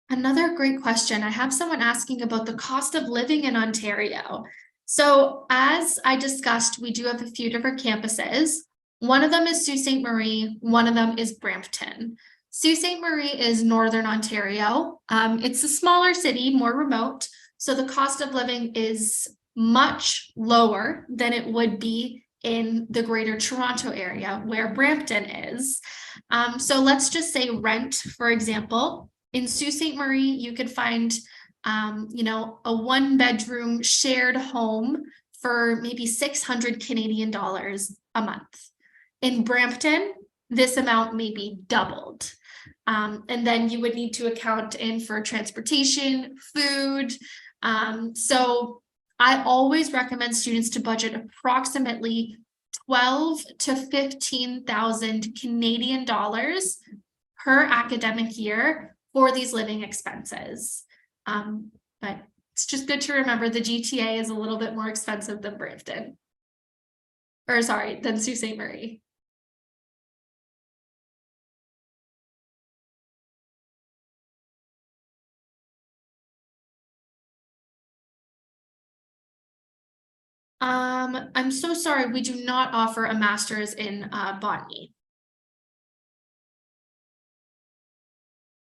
Another great question. I have someone asking about the cost of living in Ontario. So as I discussed, we do have a few different campuses. One of them is Sault Ste. Marie, one of them is Brampton. Sault Ste. Marie is Northern Ontario. It's a smaller city, more remote. So the cost of living is much lower than it would be in the Greater Toronto area where Brampton is. So let's just say rent, for example, in Sault Ste. Marie, you could find, you know, a 1-bedroom shared home for maybe 600 Canadian dollars a month. In Brampton, this amount may be doubled. And then you would need to account in for transportation, food. So I always recommend students to budget approximately 12 to 15,000 Canadian dollars per academic year for these living expenses. But it's just good to remember the GTA is a little bit more expensive than Brampton. Or sorry, than Sault Ste. Marie. I'm so sorry, we do not offer a master's in botany.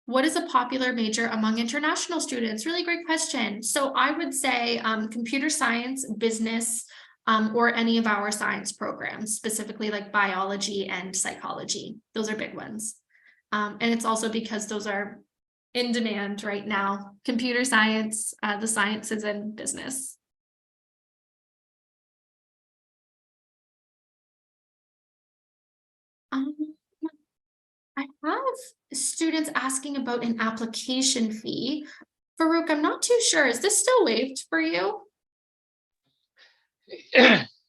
What is a popular major among international students? Really great question. So I would say computer science, business, or any of our science programs, specifically like biology and psychology. Those are big ones. And it's also because those are in demand right now. Computer science, the sciences, and business. I have students asking about an application fee. Farouk, I'm not too sure. Is this still waived for you?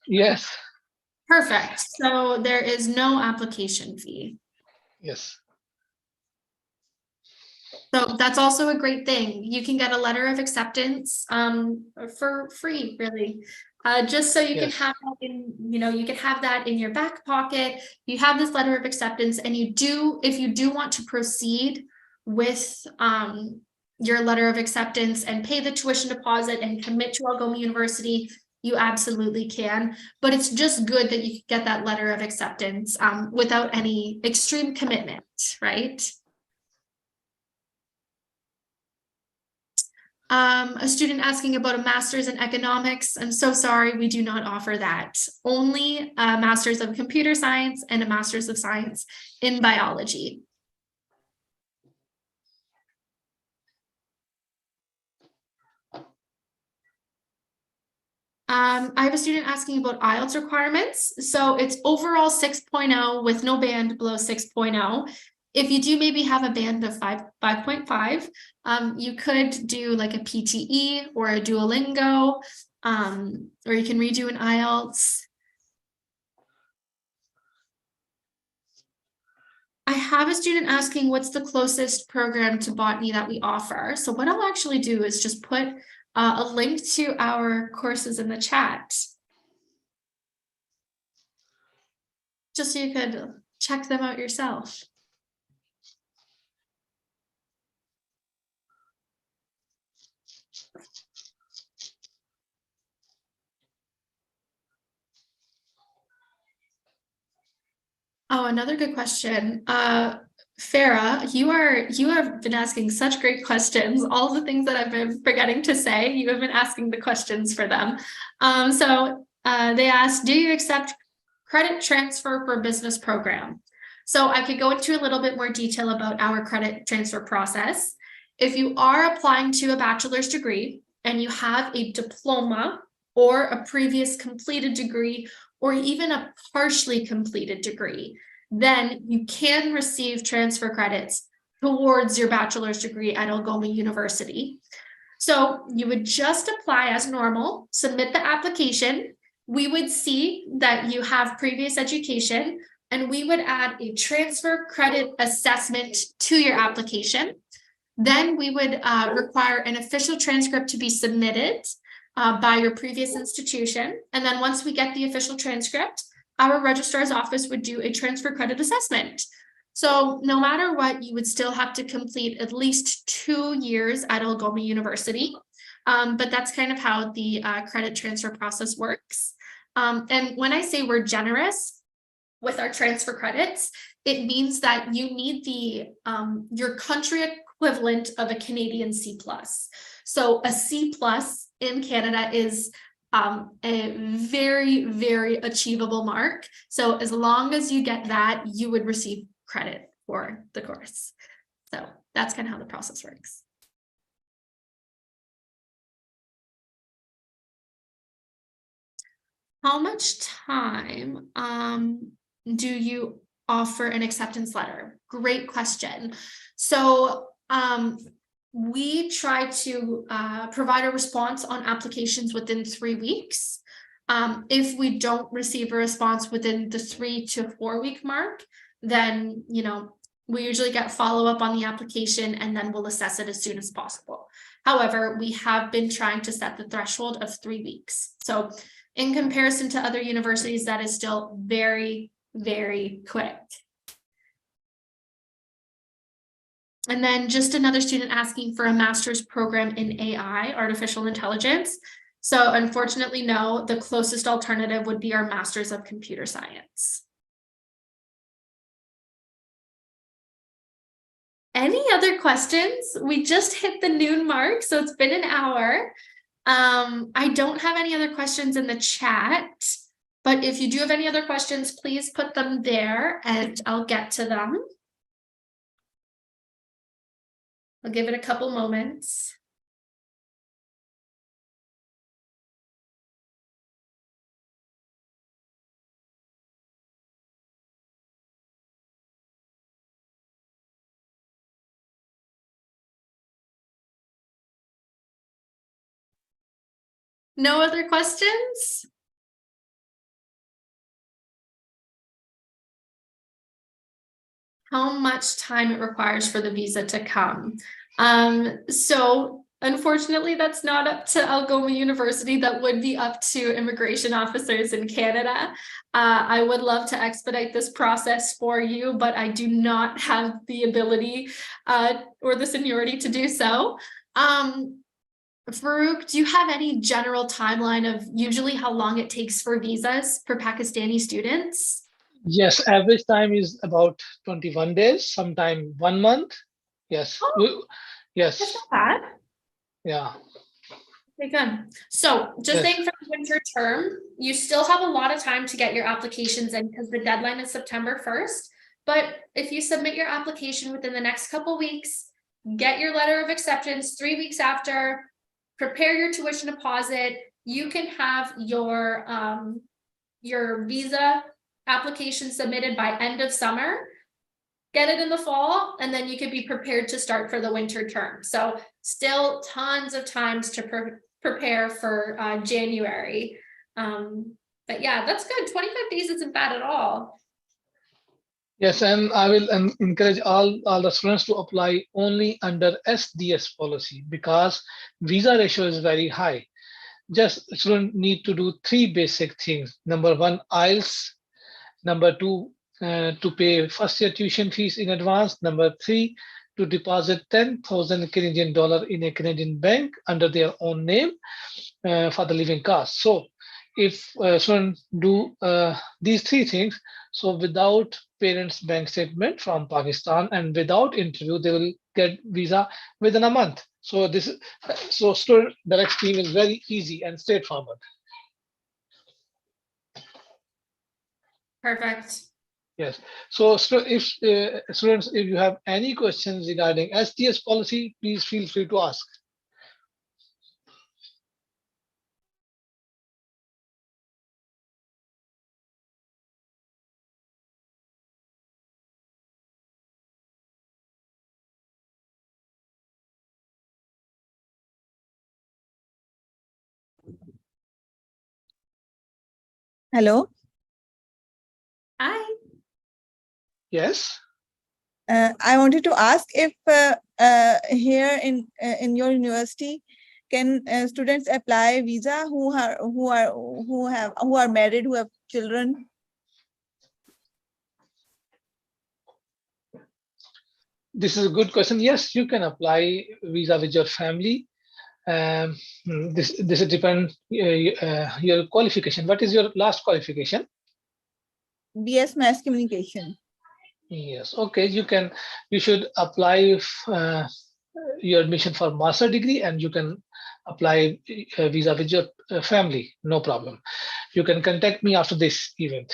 Yes. Perfect. So there is no application fee. Yes. So that's also a great thing. You can get a letter of acceptance for free, really. Just so you can Yes. have that in, you know, you can have that in your back pocket. You have this letter of acceptance, and you do, if you do want to proceed with your letter of acceptance and pay the tuition deposit and commit to Algoma University, you absolutely can. But it's just good that you get that letter of acceptance without any extreme commitment, right? A student asking about a master's in economics. I'm so sorry, we do not offer that. Only a master's of computer science and a master's of science in biology. I have a student asking about IELTS requirements. So it's overall 6.0 with no band below 6.0. If you do maybe have a band of 5.5, you could do like a PTE or a Duolingo, or you can redo an IELTS. I have a student asking what's the closest program to botany that we offer. So what I'll actually do is just put a link to our courses in the chat, just so you could check them out yourself. Oh, another good question. Farah, you have been asking such great questions. All the things that I've been forgetting to say, you have been asking the questions for them. They asked, do you accept credit transfer for business program? So I could go into a little bit more detail about our credit transfer process. If you are applying to a bachelor's degree and you have a diploma or a previous completed degree, or even a partially completed degree, then you can receive transfer credits towards your bachelor's degree at Algoma University. So you would just apply as normal, submit the application. We would see that you have previous education, and we would add a transfer credit assessment to your application. Then we would require an official transcript to be submitted by your previous institution. And then once we get the official transcript, our registrar's office would do a transfer credit assessment. So no matter what, you would still have to complete at least 2 years at Algoma University. But that's kind of how the credit transfer process works. And when I say we're generous with our transfer credits, it means that you need the your country equivalent of a Canadian C+. So a C+ in Canada is a very, very achievable mark. So as long as you get that, you would receive credit for the course. So that's kind of how the process works. How much time do you offer an acceptance letter? Great question. So we try to provide a response on applications within 3 weeks. If we don't receive a response within the 3 to 4 week mark, then, you know, we usually get follow-up on the application and then we'll assess it as soon as possible. However, we have been trying to set the threshold of 3 weeks. So in comparison to other universities, that is still very, very quick. And then just another student asking for a master's program in AI, artificial intelligence. So unfortunately, no, the closest alternative would be our master's of computer science. Any other questions? We just hit the noon mark, so it's been an hour. I don't have any other questions in the chat, but if you do have any other questions, please put them there and I'll get to them. I'll give it a couple moments. No other questions? How much time it requires for the visa to come? So unfortunately, that's not up to Algoma University. That would be up to immigration officers in Canada. I would love to expedite this process for you, but I do not have the ability or the seniority to do so. Farouk, do you have any general timeline of usually how long it takes for visas for Pakistani students? Yes, average time is about 21 days, sometime 1 month. Yes. Yes. That's not bad. Yeah. Okay, good. So just saying for the winter term, you still have a lot of time to get your applications in because the deadline is September 1st. But if you submit your application within the next couple weeks, get your letter of acceptance 3 weeks after, prepare your tuition deposit, you can have your visa application submitted by end of summer, get it in the fall, and then you could be prepared to start for the winter term. So still tons of times to prepare for January. But yeah, that's good. 25 days isn't bad at all. Yes, and I will encourage all the students to apply only under SDS policy because visa ratio is very high. Just students need to do 3 basic things. Number 1, IELTS. Number 2, to pay first year tuition fees in advance. Number 3, to deposit 10,000 Canadian dollar in a Canadian bank under their own name for the living cost. So if students do these 3 things, so without parents' bank statement from Pakistan and without interview, they will get visa within a month. So student direct scheme is very easy and straightforward. Perfect. Yes. So if students, if you have any questions regarding SDS policy, please feel free to ask. Hello. Hi. Yes. I wanted to ask if here in your university, can students apply visa who are married, who have children? This is a good question. Yes, you can apply visa with your family. This depends your qualification. What is your last qualification? BS Mass Communication. Yes. Okay. You should apply your admission for master degree, and you can apply a visa with your family, no problem. You can contact me after this event.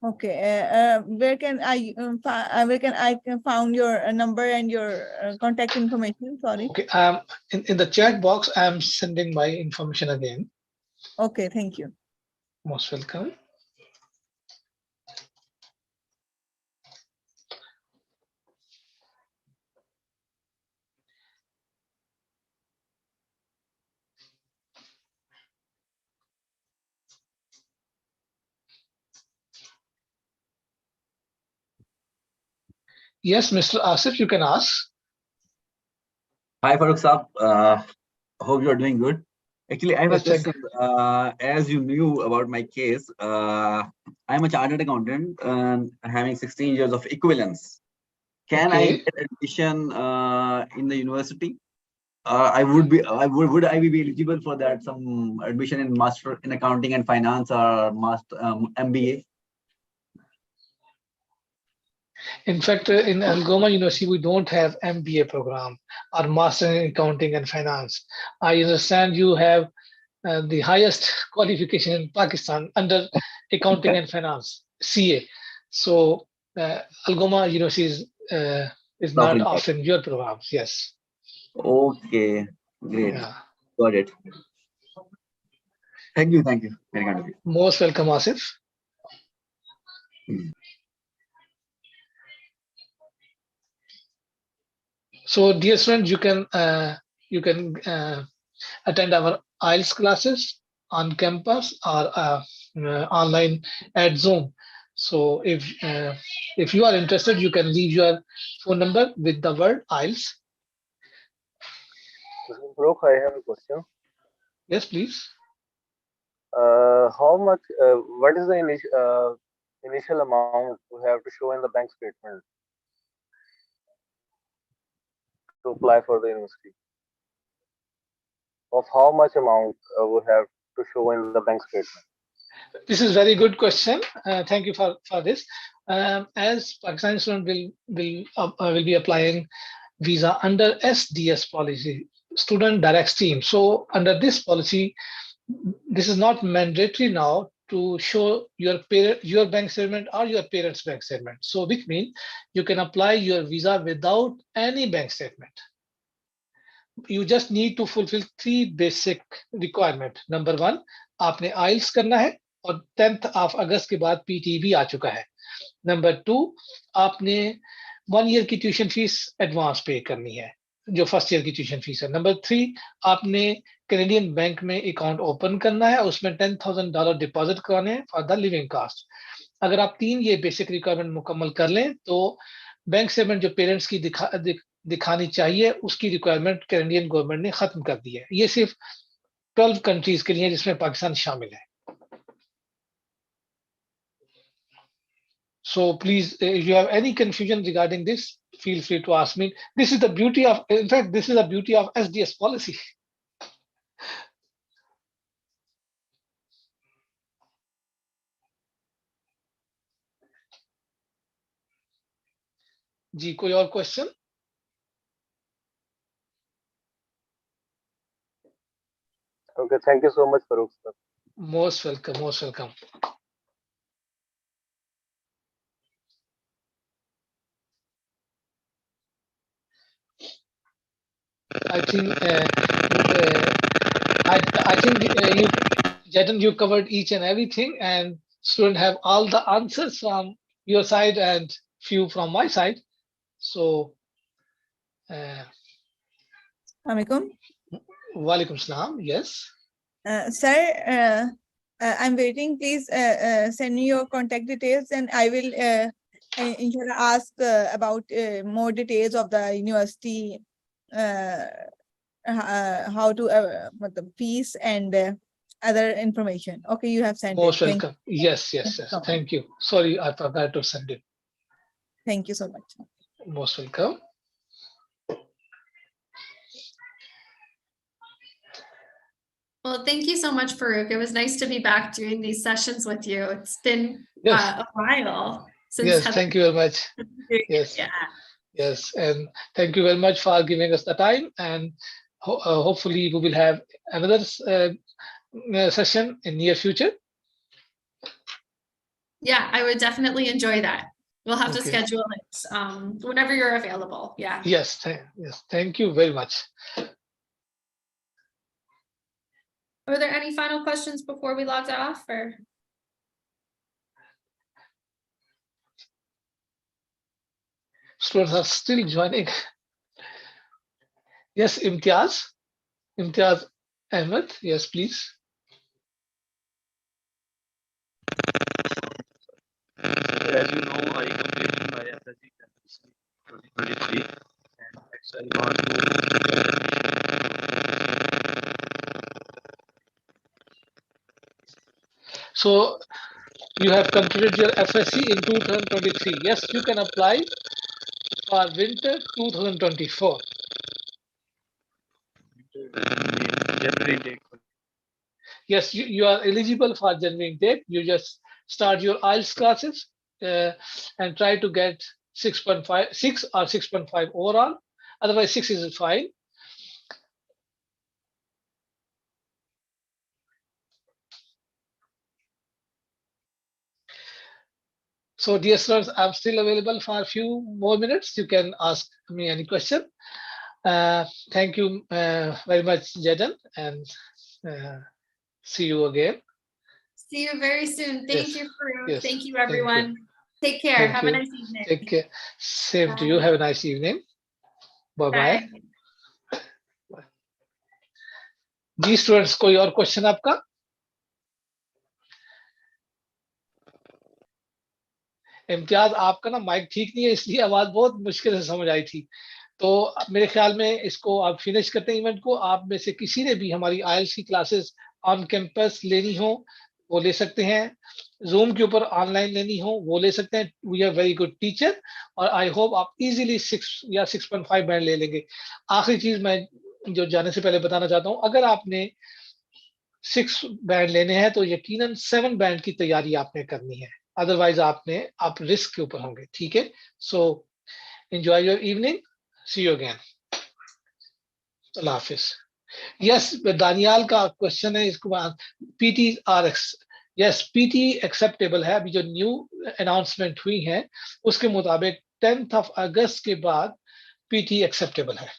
Okay. Where can I found your number and your contact information? Sorry. Okay. In the chat box, I'm sending my information again. Okay. Thank you. Most welcome. Yes, Mr. Asif, you can ask. Hi, Farooq Saab. Hope you are doing good. Actually, I have a Yes, thank question. As you knew about my case, I'm a chartered accountant and having 16 years of equivalence. Can I Okay. get admission in the university? Would I be eligible for that? Some admission in master in accounting and finance or master MBA? In fact, in Algoma University, we don't have MBA program or Master in Accounting and Finance. I understand you have the highest qualification in Pakistan under Accounting and Finance, CA. So Algoma University is not Offering that. offering your programs. Yes. Okay, great. Yeah. Got it. Thank you. Thank you. Very kind of you. Most welcome, Asif. So, dear students, you can attend our IELTS classes on campus or online at Zoom. So, if you are interested, you can leave your phone number with the word IELTS. Brooke, I have a question. Yes, please. How much? What is the initial amount we have to show in the bank statement to apply for the university? Of how much amount we have to show in the bank statement? This is very good question. Thank you for this. As Pakistani student will be applying visa under SDS policy, student direct stream. So under this policy, this is not mandatory now to show your bank statement or your parents' bank statement. So which means you can apply your visa without any bank statement. You just need to fulfill 3 basic requirement. Number 1, आपने IELTS करना है और 10th of August के बाद PT भी आ चुका है. Number 2, आपने 1 year की ट्यूशन फीस एडवांस पे करनी है, जो फर्स्ट ईयर की ट्यूशन फीस है. नंबर 3, आपने कैनेडियन बैंक में अकाउंट ओपन करना है, उसमें $10,000 डिपॉजिट कराने हैं फॉर द लिविंग कास्ट. अगर आप 3 ये बेसिक रिक्वायरमेंट मुकम्मल कर लें तो बैंक स्टेटमेंट जो पेरेंट्स की दिखानी चाहिए उसकी रिक्वायरमेंट कैनेडियन गवर्नमेंट ने खत्म कर दी है. ये सिर्फ 12 कंट्रीज के लिए जिसमें पाकिस्तान शामिल है. So please, if you have any confusion regarding this, feel free to ask me. This is the beauty of, in fact, this is the beauty of SDS policy. जी, कोई और question? Okay, thank you so much, Farooq sir. Most welcome, most welcome. I think you, Jatan, you covered each and everything, and students have all the answers from your side and few from my side. So, Assalamualaikum. Walaikum salam. Yes. Sir, I'm waiting. Please send me your contact details, and I will inshallah ask about more details of the university, how to the fees and other information. Okay, you have sent Most it. welcome. Yes, yes, yes. Thank you. Sorry, I forgot to send it. Thank you so much. Most welcome. Well, thank you so much, Farooq. It was nice to be back doing these sessions with you. It's been Yes. a while since. Yes, thank you very much. Yes. Yeah. Yes, and thank you very much for giving us the time. And hopefully we will have another session in near future. Yeah, I would definitely enjoy that. We'll have to Okay. schedule it whenever you're available. Yeah. Yes, yes. Thank you very much. Are there any final questions before we log off, or? Students are still joining. Yes, Imtiaz Ahmed. Yes, please. As you know, I completed my FSC 2023, and next I want to. So you have completed your FSC in 2023. Yes, you can apply for winter 2024. January intake. Yes, you are eligible for January intake. You just start your IELTS classes and try to get 6.5, 6 or 6.5 overall. Otherwise, 6 is fine. So, dear students, I'm still available for a few more minutes. You can ask me any question. Thank you very much, Jaden, and see you again. See you very soon. Thank Yes. you, Farouk. Yes. Thank you, Thank you. everyone. Take care. Thank Have you. a nice evening. Take care. Same to you. Have a nice evening. Bye-bye. Bye. Ji students, कोई और question आपका? इम्तियाज, आपका ना mic ठीक नहीं है, इसलिए आवाज बहुत मुश्किल से समझ आई थी। तो मेरे ख्याल में इसको आप फिनिश करते हैं इवेंट को। आप में से किसी ने भी हमारी IELTS की क्लासेस ऑन कैंपस लेनी हो वो ले सकते हैं, जूम के ऊपर ऑनलाइन लेनी हो वो ले सकते हैं। We are very good teacher और आई होप आप इजीली 6 या 6.5 बैंड ले लेंगे। आखिरी चीज मैं जो जाने से पहले बताना चाहता हूँ, अगर आपने 6 बैंड लेने हैं तो यकीनन 7 बैंड की तैयारी आपने करनी है, अदरवाइज आप रिस्क के ऊपर होंगे। ठीक है, so enjoy your evening, see you again, अल्लाह हाफिज। यस, दानियाल का क्वेश्चन है, इसको PT R yes, PT acceptable है। अभी जो न्यू अनाउंसमेंट हुई है उसके मुताबिक 10 अगस्त के बाद पीटी एक्सेप्टेबल है।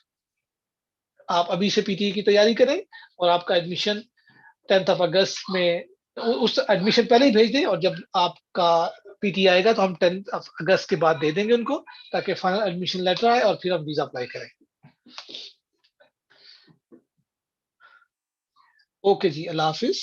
आप अभी से पीटी की तैयारी करें और आपका एडमिशन 10 अगस्त में, उस एडमिशन पहले ही भेज दें और जब आपका पीटी आएगा तो हम 10 अगस्त के बाद दे देंगे उनको, ताकि फाइनल एडमिशन लेटर आए और फिर हम वीजा अप्लाई करें। ओके जी, अल्लाह हाफिज।